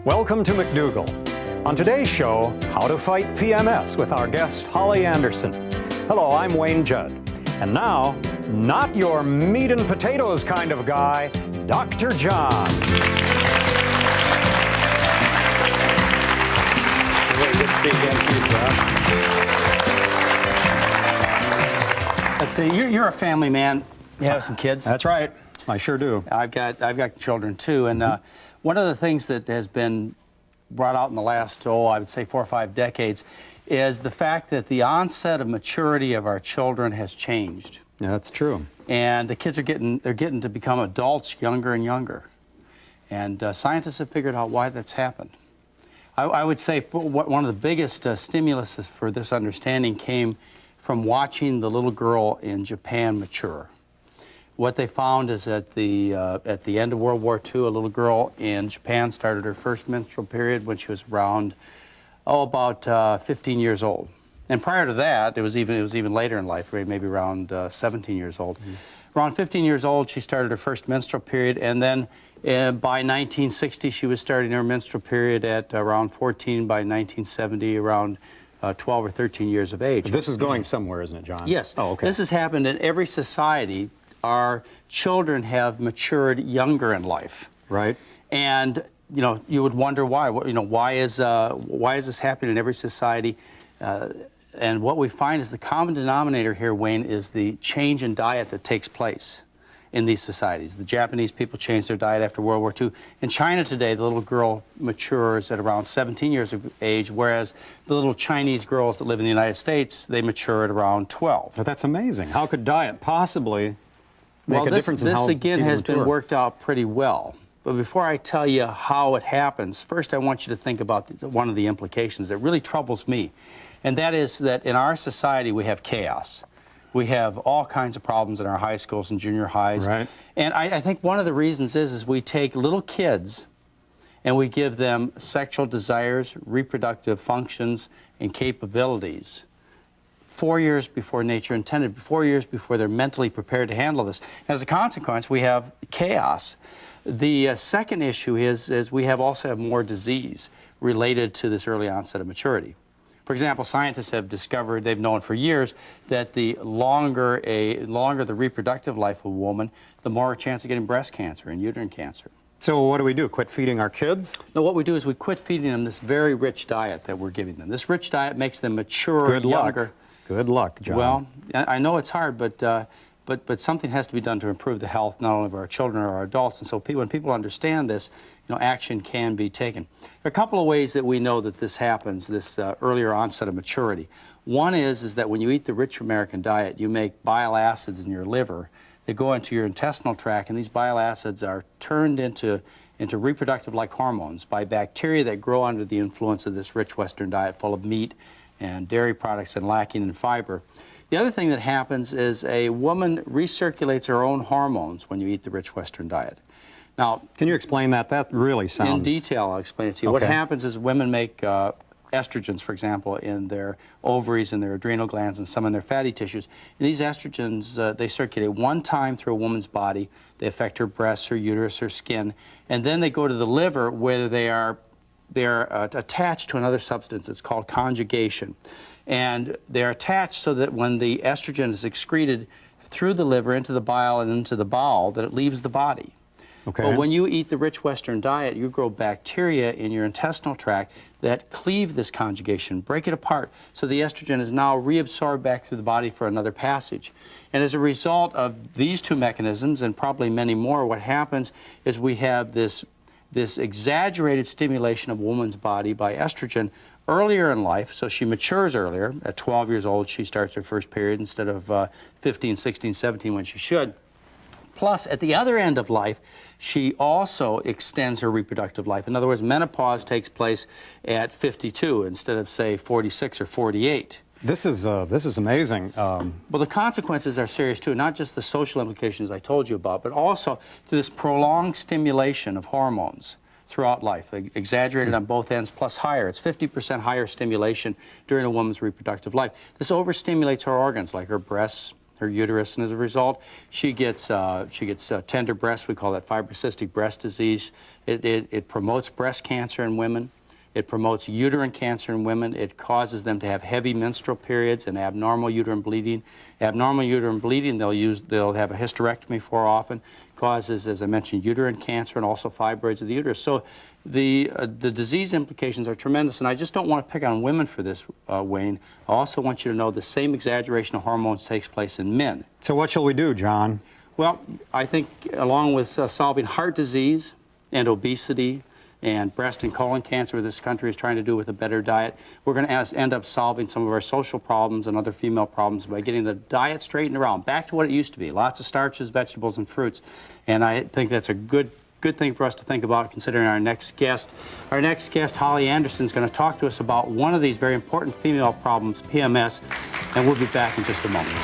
Welcome to McDougall. On today's show, how to fight PMS with our guest, Holly Anderson. Hello, I'm Wayne Judd. And now, not your meat and potatoes kind of guy, Dr. John. Really good to see you again, John. Let's see, you're a family man. You have some kids? That's right. I sure do. I've got children too, and one of the things that has been brought out in the last, I would say 4 or 5 decades, is the fact that the onset of maturity of our children has changed. Yeah, that's true. And the kids are getting to become adults younger and younger. And scientists have figured out why that's happened. I would say one of the biggest stimulus for this understanding came from watching the little girl in Japan mature. What they found is at the end of World War II, a little girl in Japan started her first menstrual period when she was around, about 15 years old. And prior to that, it was even later in life, maybe around 17 years old. Mm-hmm. Around 15 years old, she started her first menstrual period, and then by 1960, she was starting her menstrual period at around 14. By 1970, around 12 or 13 years of age. But this is going somewhere, isn't it, John? Yes. Oh, okay. This has happened in every society. Our children have matured younger in life. Right. And you would wonder why. Why is this happening in every society? And what we find is the common denominator here, Wayne, is the change in diet that takes place in these societies. The Japanese people changed their diet after World War II. In China today, the little girl matures at around 17 years of age, whereas the little Chinese girls that live in the United States, they mature at around 12. But that's amazing. How could diet possibly make a difference in how this again people has mature? been worked out pretty well. But before I tell you how it happens, first I want you to think about one of the implications that really troubles me. And that is that in our society we have chaos. We have all kinds of problems in our high schools and junior highs. Right. And I think one of the reasons is we take little kids and we give them sexual desires, reproductive functions, and capabilities 4 years before nature intended, 4 years before they're mentally prepared to handle this. As a consequence, we have chaos. The second issue is we also have more disease related to this early onset of maturity. For example, scientists have discovered, they've known for years, that the longer the reproductive life of a woman, the more chance of getting breast cancer and uterine cancer. So what do we do? Quit feeding our kids? No, what we do is we quit feeding them this very rich diet that we're giving them. This rich diet makes them mature younger. Good luck, John. Well, I know it's hard, but something has to be done to improve the health not only of our children or our adults. And so when people understand this, action can be taken. There are a couple of ways that we know that this happens, this earlier onset of maturity. One is that when you eat the rich American diet, you make bile acids in your liver. They go into your intestinal tract, and these bile acids are turned into reproductive-like hormones by bacteria that grow under the influence of this rich Western diet full of meat and dairy products and lacking in fiber. The other thing that happens is a woman recirculates her own hormones when you eat the rich Western diet. Now, can you explain that? That really sounds... In detail, I'll explain it to you. Okay. What happens is women make estrogens, for example, in their ovaries and their adrenal glands and some in their fatty tissues. And these estrogens, they circulate one time through a woman's body. They affect her breasts, her uterus, her skin, and then they go to the liver where they're attached to another substance. It's called conjugation. And they're attached so that when the estrogen is excreted through the liver into the bile and into the bowel, that it leaves the body. Okay. But when you eat the rich Western diet, you grow bacteria in your intestinal tract that cleave this conjugation, break it apart, so the estrogen is now reabsorbed back through the body for another passage. And as a result of these two mechanisms, and probably many more, what happens is we have this exaggerated stimulation of a woman's body by estrogen earlier in life, so she matures earlier. At 12 years old, she starts her first period instead of 15, 16, 17 when she should. Plus, at the other end of life, she also extends her reproductive life. In other words, menopause takes place at 52 instead of, say, 46 or 48. This is amazing. Well, the consequences are serious, too, not just the social implications I told you about, but also to this prolonged stimulation of hormones throughout life, exaggerated on both ends, plus higher. It's 50% higher stimulation during a woman's reproductive life. This overstimulates her organs, like her breasts, her uterus, and as a result, she gets tender breasts. We call that fibrocystic breast disease. It promotes breast cancer in women. It promotes uterine cancer in women. It causes them to have heavy menstrual periods and abnormal uterine bleeding. Abnormal uterine bleeding, they'll have a hysterectomy for often. Causes, as I mentioned, uterine cancer and also fibroids of the uterus. So the disease implications are tremendous, and I just don't want to pick on women for this, Wayne. I also want you to know the same exaggeration of hormones takes place in men. So what shall we do, John? Well, I think along with solving heart disease and obesity and breast and colon cancer this country is trying to do with a better diet, we're going to end up solving some of our social problems and other female problems by getting the diet straightened around, back to what it used to be, lots of starches, vegetables, and fruits. And I think that's a good thing for us to think about, considering our next guest. Our next guest, Holly Anderson, is going to talk to us about one of these very important female problems, PMS, and we'll be back in just a moment.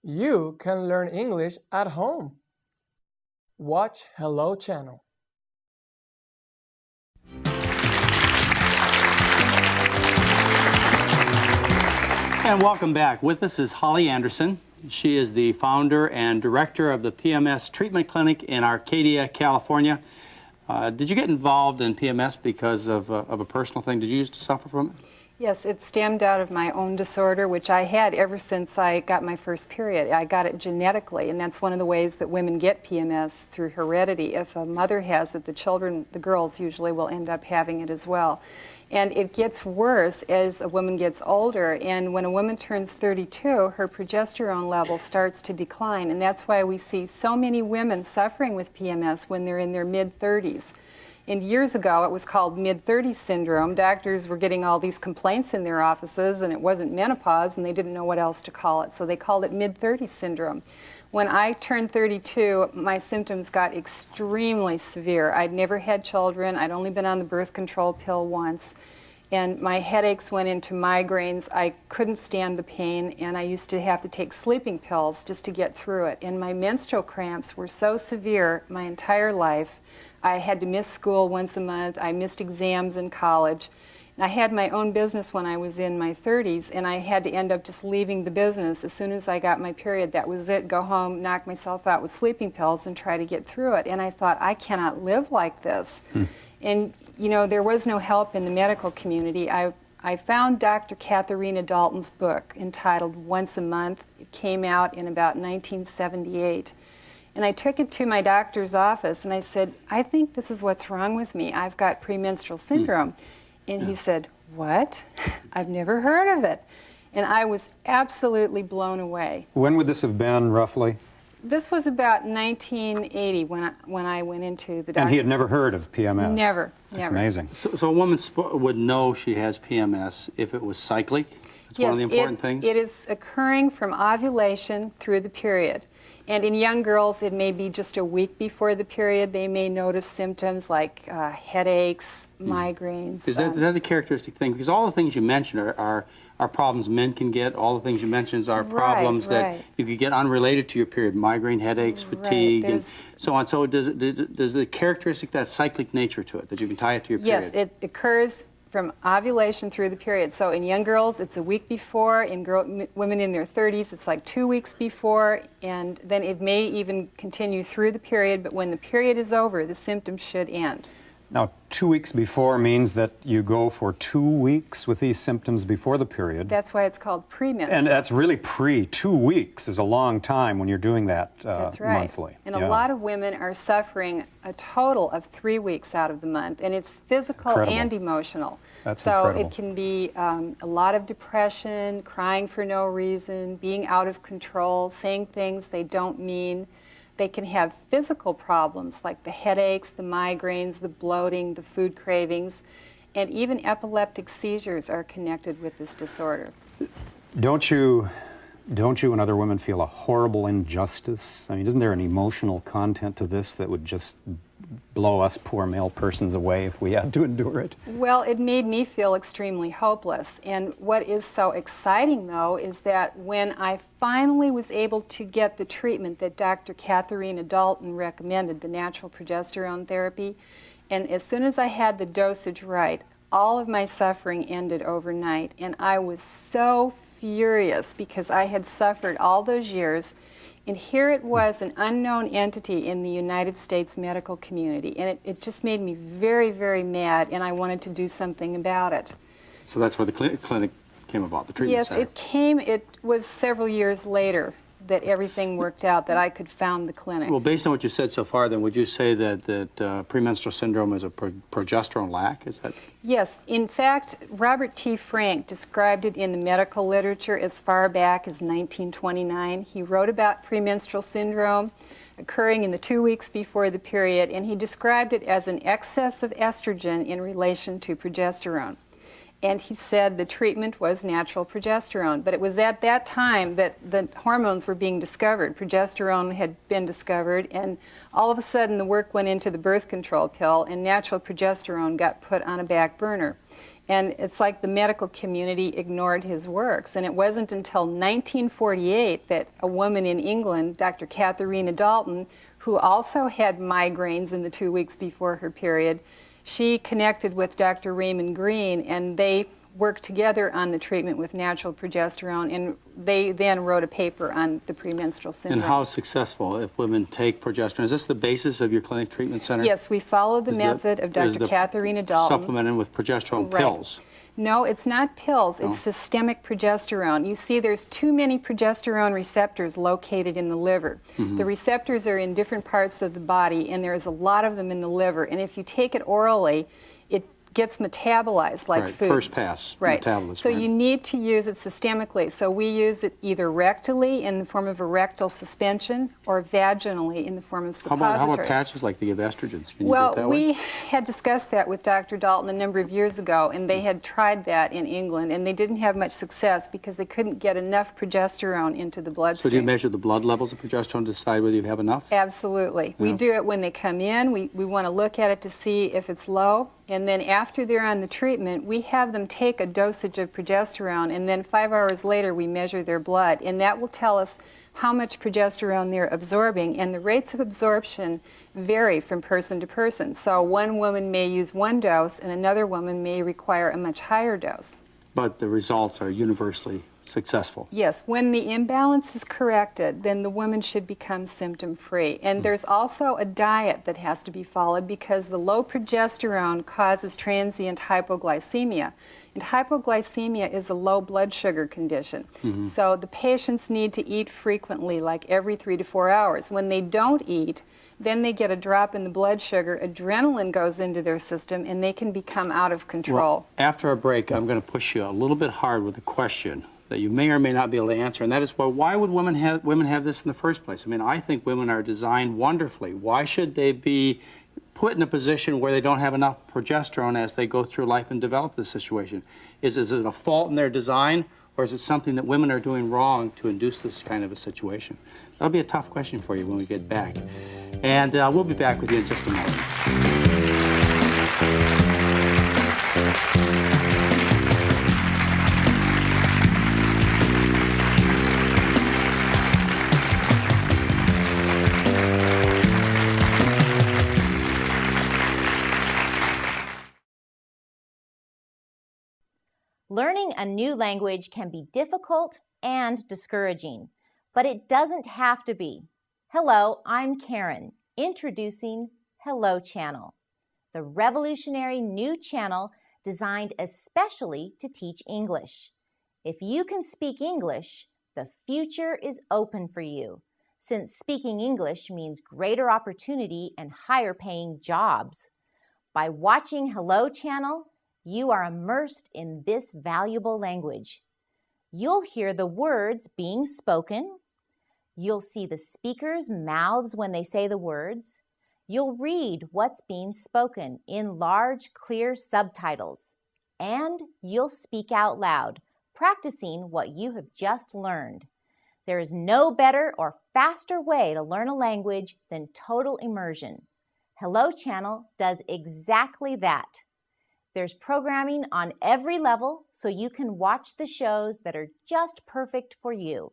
You can learn English at home. Watch Hello Channel. And welcome back. With us is Holly Anderson. She is the founder and director of the PMS Treatment Clinic in Arcadia, California. Did you get involved in PMS because of a personal thing? Did you used to suffer from it? Yes, it stemmed out of my own disorder, which I had ever since I got my first period. I got it genetically, and that's one of the ways that women get PMS, through heredity. If a mother has it, the girls usually will end up having it as well. And it gets worse as a woman gets older, and when a woman turns 32, her progesterone level starts to decline, and that's why we see so many women suffering with PMS when they're in their mid-30s. And years ago, it was called mid-30s syndrome. Doctors were getting all these complaints in their offices, and it wasn't menopause, and they didn't know what else to call it, so they called it mid-30s syndrome. When I turned 32, my symptoms got extremely severe. I'd never had children. I'd only been on the birth control pill once, and my headaches went into migraines. I couldn't stand the pain, and I used to have to take sleeping pills just to get through it. And my menstrual cramps were so severe my entire life. I had to miss school once a month. I missed exams in college. And I had my own business when I was in my 30s, and I had to end up just leaving the business as soon as I got my period. That was it. Go home, knock myself out with sleeping pills, and try to get through it. And I thought, I cannot live like this. And, you know, there was no help in the medical community. I found Dr. Katharina Dalton's book entitled Once a Month. It came out in about 1978. And I took it to my doctor's office, and I said, I think this is what's wrong with me. I've got premenstrual syndrome. And he said, what? I've never heard of it. And I was absolutely blown away. When would this have been, roughly? This was about 1980 when I went into the doctor's. And he had never heard of PMS? Never. That's amazing. So a woman would know she has PMS if it was cyclic? That's one of the important things? It is occurring from ovulation through the period. And in young girls, it may be just a week before the period. They may notice symptoms like headaches, migraines. Is that the characteristic thing? Because all the things you mentioned are problems men can get. All the things you mentioned are problems that you could get unrelated to your period: migraine, headaches, fatigue, and so on. So does the characteristic, that cyclic nature to it, that you can tie it to your period? Yes, it occurs from ovulation through the period. So in young girls, it's a week before. In women in their 30s, it's like 2 weeks before, and then it may even continue through the period, but when the period is over, the symptoms should end. Now, 2 weeks before means that you go for 2 weeks with these symptoms before the period. That's why it's called premenstrual. And that's really 2 weeks is a long time when you're doing that That's right. monthly. And a lot of women are suffering a total of 3 weeks out of the month, and it's physical and emotional. That's so incredible. It can be a lot of depression, crying for no reason, being out of control, saying things they don't mean. They can have physical problems like the headaches, the migraines, the bloating, the food cravings, and even epileptic seizures are connected with this disorder. Don't you and other women feel a horrible injustice? I mean, isn't there an emotional content to this that would just blow us poor male persons away if we had to endure it. Well, it made me feel extremely hopeless. And what is so exciting, though, is that when I finally was able to get the treatment that Dr. Katharina Dalton recommended, the natural progesterone therapy, and as soon as I had the dosage right, all of my suffering ended overnight. And I was so furious because I had suffered all those years. And here it was, an unknown entity in the United States medical community. And it just made me very, very mad, and I wanted to do something about it. So that's where the clinic came about, the treatment center. Yes, it was several years later that everything worked out, that I could found the clinic. Well, based on what you've said so far, then, would you say that premenstrual syndrome is a progesterone lack? Is that? Yes. In fact, Robert T. Frank described it in the medical literature as far back as 1929. He wrote about premenstrual syndrome occurring in the 2 weeks before the period, and he described it as an excess of estrogen in relation to progesterone. And he said the treatment was natural progesterone. But it was at that time that the hormones were being discovered. Progesterone had been discovered, and all of a sudden the work went into the birth control pill, and natural progesterone got put on a back burner. And it's like the medical community ignored his works. And it wasn't until 1948 that a woman in England, Dr. Katharina Dalton, who also had migraines in the 2 weeks before her period, she connected with Dr. Raymond Green, and they worked together on the treatment with natural progesterone, and they then wrote a paper on the premenstrual syndrome. And how successful if women take progesterone? Is this the basis of your clinic treatment center? Yes, we follow the method of Dr. Katharina Dalton. Supplemented with progesterone Right. pills? No, it's not pills. No. It's systemic progesterone. You see, there's too many progesterone receptors located in the liver. The receptors are in different parts of the body, and there's a lot of them in the liver. And if you take it orally, it gets metabolized like Right, food. first pass metabolism. So you need to use it systemically. So we use it either rectally in the form of a rectal suspension or vaginally in the form of suppositories. How about patches like they give estrogens? Can you Well, get that we way? had discussed that with Dr. Dalton a number of years ago, and they had tried that in England, and they didn't have much success because they couldn't get enough progesterone into the bloodstream. So do you measure the blood levels of progesterone to decide whether you have enough? Absolutely. We do it when they come in. We want to look at it to see if it's low. And then after they're on the treatment, we have them take a dosage of progesterone, and then 5 hours later we measure their blood. And that will tell us how much progesterone they're absorbing. And the rates of absorption vary from person to person. So one woman may use one dose, and another woman may require a much higher dose. But the results are universally successful. Yes, when the imbalance is corrected, then the woman should become symptom-free. And there's also a diet that has to be followed because the low progesterone causes transient hypoglycemia. And hypoglycemia is a low blood sugar condition. So the patients need to eat frequently, like every 3 to 4 hours. When they don't eat, then they get a drop in the blood sugar, adrenaline goes into their system, and they can become out of control. Well, after our break, I'm going to push you a little bit hard with a question that you may or may not be able to answer, and that is, well, why would women have this in the first place? I mean, I think women are designed wonderfully. Why should they be put in a position where they don't have enough progesterone as they go through life and develop this situation? Is it a fault in their design, or is it something that women are doing wrong to induce this kind of a situation? That'll be a tough question for you when we get back. And we'll be back with you in just a moment. Learning a new language can be difficult and discouraging, but it doesn't have to be. Hello, I'm Karen, introducing Hello Channel, the revolutionary new channel designed especially to teach English. If you can speak English, the future is open for you, since speaking English means greater opportunity and higher paying jobs. By watching Hello Channel, you are immersed in this valuable language. You'll hear the words being spoken. You'll see the speakers' mouths when they say the words. You'll read what's being spoken in large, clear subtitles. And you'll speak out loud, practicing what you have just learned. There is no better or faster way to learn a language than total immersion. Hello Channel does exactly that. There's programming on every level so you can watch the shows that are just perfect for you.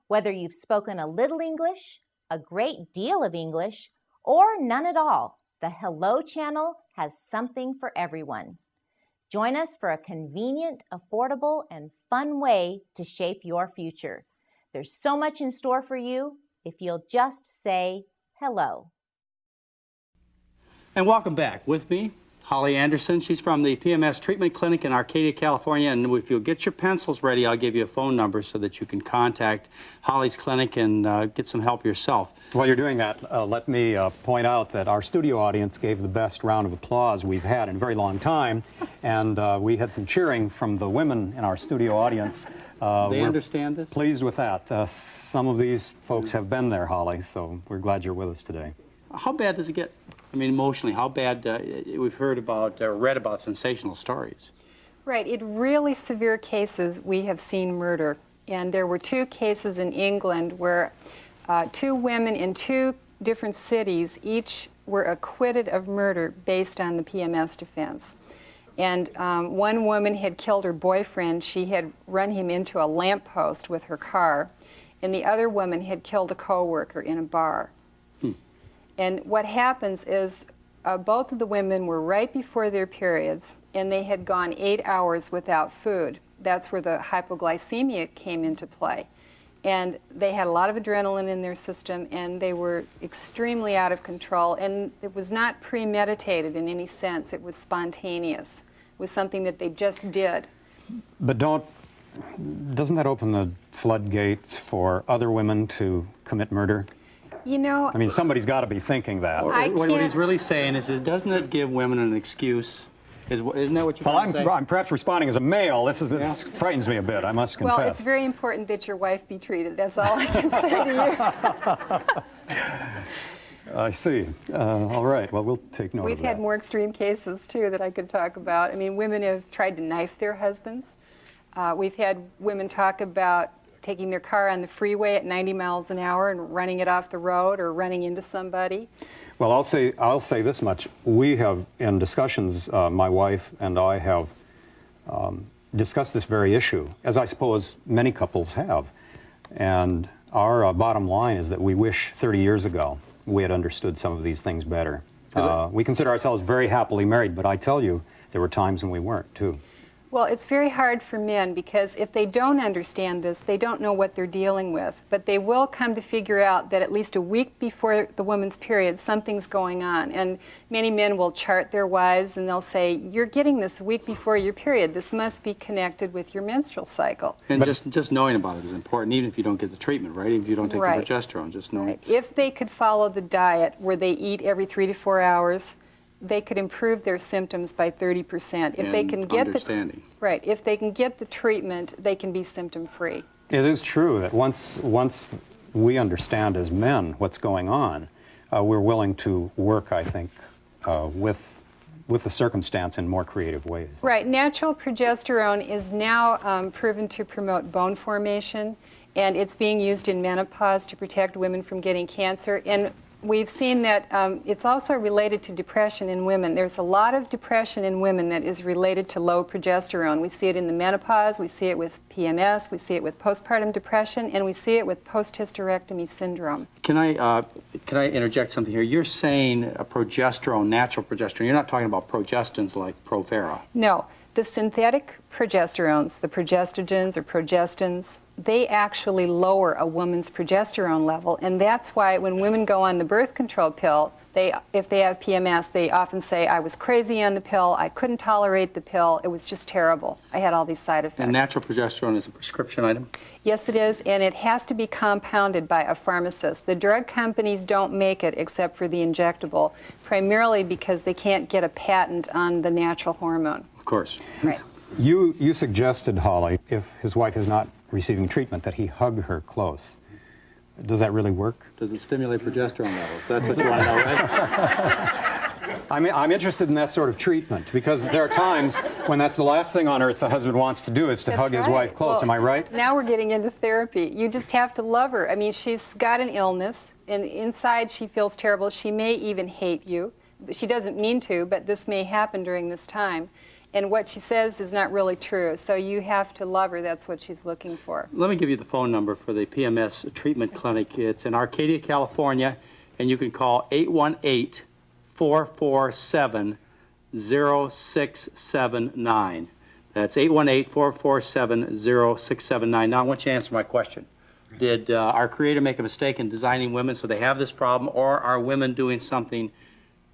Whether you've spoken a little English, a great deal of English, or none at all, the Hello Channel has something for everyone. Join us for a convenient, affordable, and fun way to shape your future. There's so much in store for you if you'll just say hello. And welcome back. With me, Holly Anderson. She's from the PMS Treatment Clinic in Arcadia, California. And if you'll get your pencils ready, I'll give you a phone number so that you can contact Holly's clinic and get some help yourself. While you're doing that, let me point out that our studio audience gave the best round of applause we've had in a very long time, and we had some cheering from the women in our studio audience. They understand this? Pleased with that. Some of these folks have been there, Holly, so we're glad you're with us today. How bad does it get? I mean, emotionally, how bad? We've heard about, read about sensational stories. Right. In really severe cases, we have seen murder. And there were 2 cases in England where 2 women in 2 different cities each were acquitted of murder based on the PMS defense. And one woman had killed her boyfriend. She had run him into a lamppost with her car. And the other woman had killed a co-worker in a bar. And what happens is both of the women were right before their periods, and they had gone 8 hours without food. That's where the hypoglycemia came into play. And they had a lot of adrenaline in their system, and they were extremely out of control. And it was not premeditated in any sense. It was spontaneous. It was something that they just did. But doesn't that open the floodgates for other women to commit murder? You know, I mean, somebody's got to be thinking that. What he's really saying is doesn't it give women an excuse? Isn't that what you're trying to say? I'm perhaps responding as a male. This frightens me a bit, I must confess. Well, it's very important that your wife be treated. That's all I can say to you. I see. All right. Well, we'll take note of that. We've had more extreme cases, too, that I could talk about. I mean, women have tried to knife their husbands. We've had women talk about taking their car on the freeway at 90 miles an hour and running it off the road or running into somebody. Well, I'll say this much. We have, in discussions, my wife and I have discussed this very issue, as I suppose many couples have. And our bottom line is that we wish 30 years ago we had understood some of these things better. We consider ourselves very happily married, but I tell you, there were times when we weren't, too. Well, it's very hard for men because if they don't understand this, they don't know what they're dealing with. But they will come to figure out that at least a week before the woman's period, something's going on. And many men will chart their wives and they'll say, you're getting this a week before your period. This must be connected with your menstrual cycle. And just knowing about it is important, even if you don't get the treatment, right? Even if you don't take the progesterone, just knowing. Right. If they could follow the diet where they eat every 3 to 4 hours, they could improve their symptoms by 30%. If they can get if they can get the treatment, they can be symptom-free. It is true that once we understand as men what's going on, we're willing to work, I think, with the circumstance in more creative ways. Right. Natural progesterone is now proven to promote bone formation, and it's being used in menopause to protect women from getting cancer. And we've seen that it's also related to depression in women. There's a lot of depression in women that is related to low progesterone. We see it in the menopause, we see it with PMS, we see it with postpartum depression, and we see it with post-hysterectomy syndrome. Can I interject something here? You're saying a progesterone, natural progesterone. You're not talking about progestins like Provera. No. The synthetic progesterones, the progestogens or progestins, they actually lower a woman's progesterone level, and that's why when women go on the birth control pill, if they have PMS, they often say, I was crazy on the pill, I couldn't tolerate the pill, it was just terrible. I had all these side effects. And natural progesterone is a prescription item? Yes, it is, and it has to be compounded by a pharmacist. The drug companies don't make it except for the injectable, primarily because they can't get a patent on the natural hormone. Of course. Right. You suggested, Holly, if his wife is not receiving treatment, that he hug her close. Does that really work? Does it stimulate progesterone levels? That's what you want to know, right? I'm interested in that sort of treatment because there are times when that's the last thing on earth the husband wants to do is to hug his wife close. Well, am I right? Now we're getting into therapy. You just have to love her. I mean, she's got an illness, and inside she feels terrible. She may even hate you. She doesn't mean to, but this may happen during this time. And what she says is not really true. So you have to love her. That's what she's looking for. Let me give you the phone number for the PMS treatment clinic. It's in Arcadia, California, and you can call 818-447-0679. That's 818-447-0679. Now, I want you to answer my question. Did our Creator make a mistake in designing women so they have this problem, or are women doing something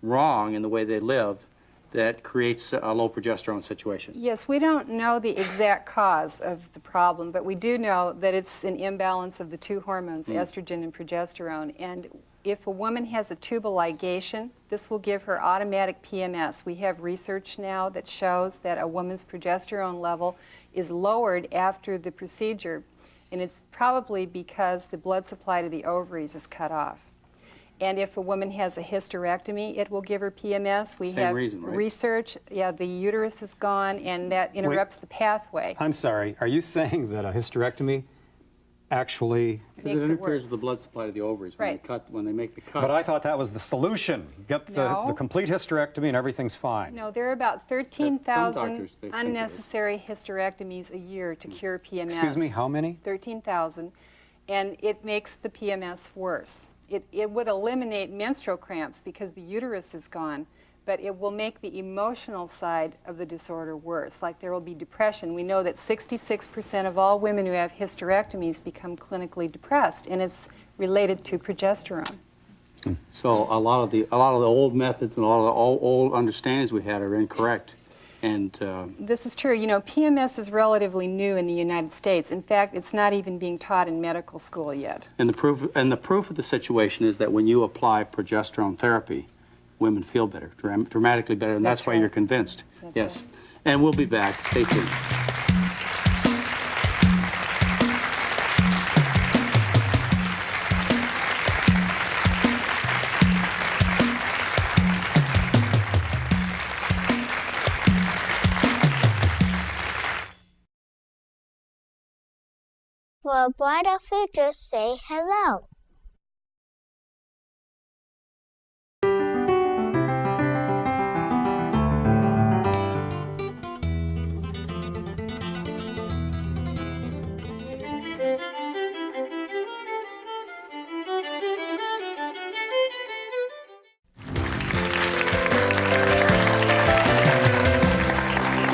wrong in the way they live that creates a low progesterone situation? Yes, we don't know the exact cause of the problem, but we do know that it's an imbalance of the two hormones, estrogen and progesterone. And if a woman has a tubal ligation, this will give her automatic PMS. We have research now that shows that a woman's progesterone level is lowered after the procedure, and it's probably because the blood supply to the ovaries is cut off. And if a woman has a hysterectomy, it will give her PMS. We have research, the uterus is gone, and that interrupts the pathway. I'm sorry, are you saying that a hysterectomy actually... Because it interferes with the blood supply to the ovaries when, when they make the cut. But I thought that was the solution. Get the complete hysterectomy and everything's fine. No, there are about 13,000 unnecessary hysterectomies a year to cure PMS. Excuse me, how many? 13,000. And it makes the PMS worse. It would eliminate menstrual cramps because the uterus is gone, but it will make the emotional side of the disorder worse. Like there will be depression. We know that 66% of all women who have hysterectomies become clinically depressed, and it's related to progesterone. So a lot of the old methods and a lot of the old understandings we had are incorrect. And this is true. You know, PMS is relatively new in the United States. In fact, it's not even being taught in medical school yet. And the proof of the situation is that when you apply progesterone therapy, women feel better, dramatically better, and that's why you're convinced. Yes. Right. And we'll be back. Stay tuned. For a brighter future, say hello.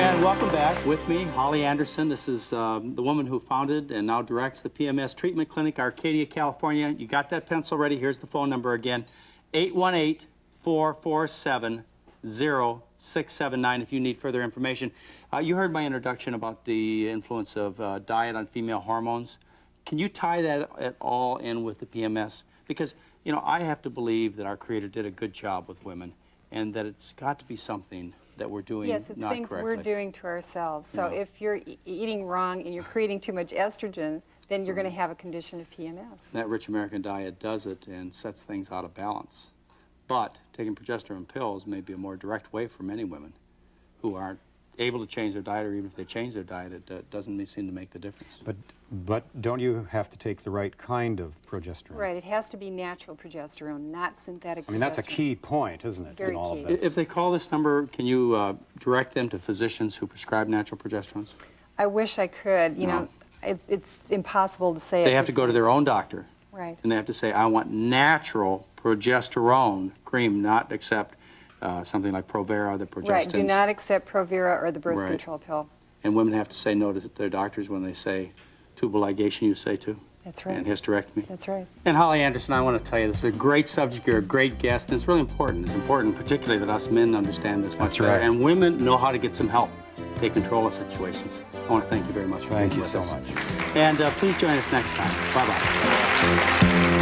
And welcome back with me, Holly Anderson. This is the woman who founded and now directs the PMS Treatment Clinic, Arcadia, California. You got that pencil ready? Here's the phone number again, 818-447-0679 if you need further information. You heard my introduction about the influence of diet on female hormones. Can you tie that at all in with the PMS? Because, you know, I have to believe that our Creator did a good job with women and that it's got to be something that we're doing not correctly. Yes, it's things we're doing to ourselves. So if you're eating wrong and you're creating too much estrogen, then you're going to have a condition of PMS. That rich American diet does it and sets things out of balance. But taking progesterone pills may be a more direct way for many women who aren't able to change their diet, or even if they change their diet, it doesn't seem to make the difference. But don't you have to take the right kind of progesterone? Right, it has to be natural progesterone, not synthetic progesterone. I mean, that's a key point, isn't it, Very in all key. of this? If they call this number, can you direct them to physicians who prescribe natural progesterones? I wish I could. You know, it's impossible to say. They have to go to their own doctor. Right. And they have to say, I want natural progesterone cream, not accept something like Provera, the progestins. Right, do not accept Provera or the birth control pill. And women have to say no to their doctors when they say tubal ligation, you say to. That's right. And hysterectomy. That's right. And Holly Anderson, I want to tell you, this is a great subject. You're a great guest, and it's really important. It's important, particularly, that us men understand this much better. And women know how to get some help, take control of situations. I want to thank you very much for being with us. Thank you so much. And please join us next time. Bye-bye.